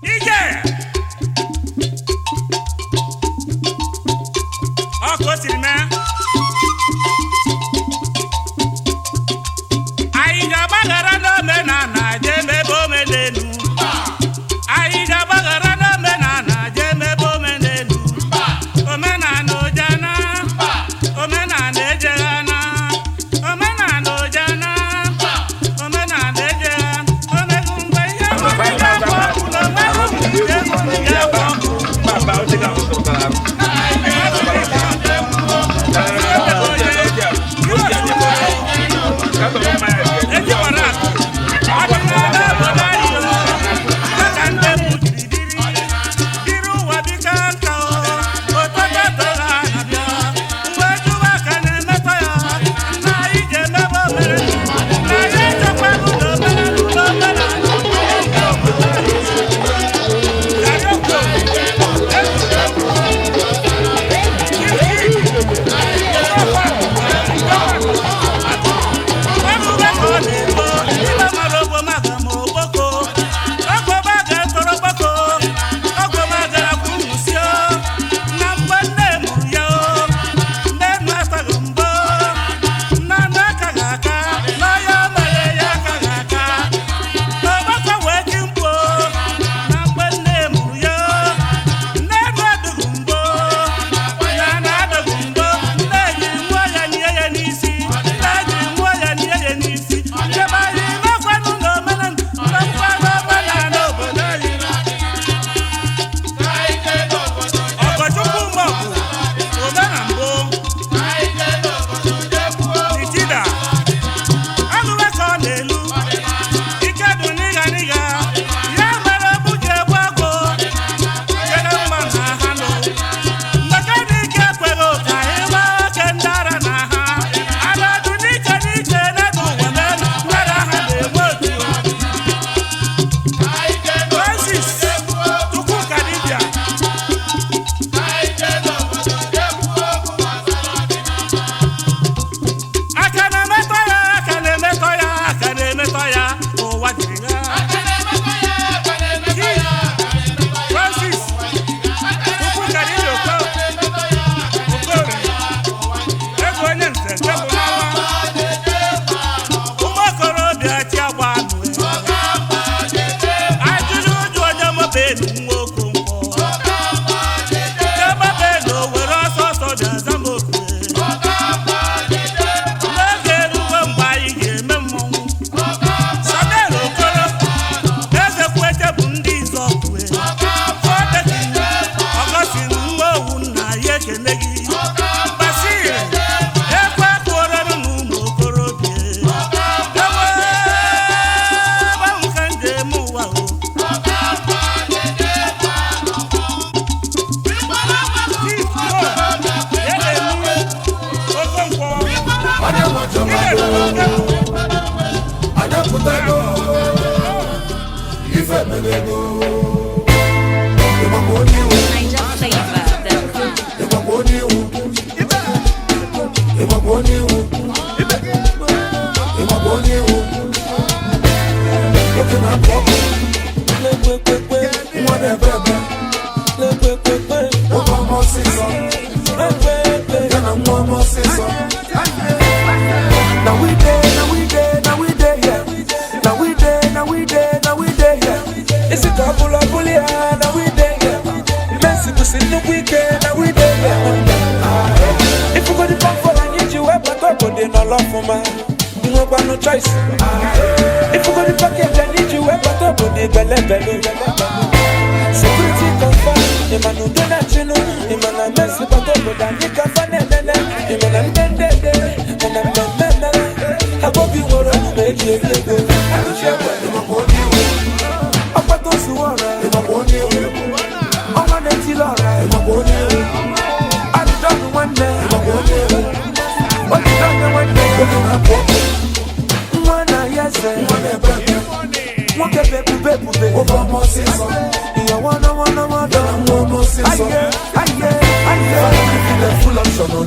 Ije! Ọkụ siri mee. Anyị ga-agbaghara n'omenala jee mebe omenelu. Anyị ga-agbaghara n'omenala jee mebe omenelu. Omenala ojana, omenala ejeghana, omenala ojana, omenala ejeghana. Omegu mgbe ihe nwere ga-akpọ ọkụ na omegu mgbe ihe nwere ga-akpọ ọkụ.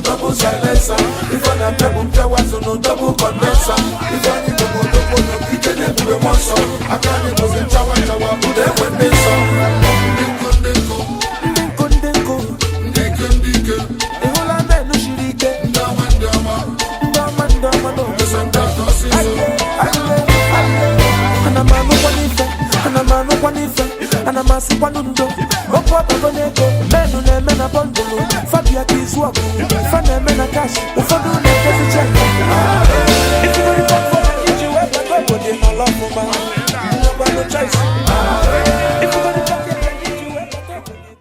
Double silencer, if I'm a double condenser, if I need to go to the kitchen, I can't even chawa chawa, but they went this song. masị kwanu ndo okwu ọbago n'ego menu na-eme na bọndụlụ fabia ka izu ọgụ fa na-eme na kash ụfọdụ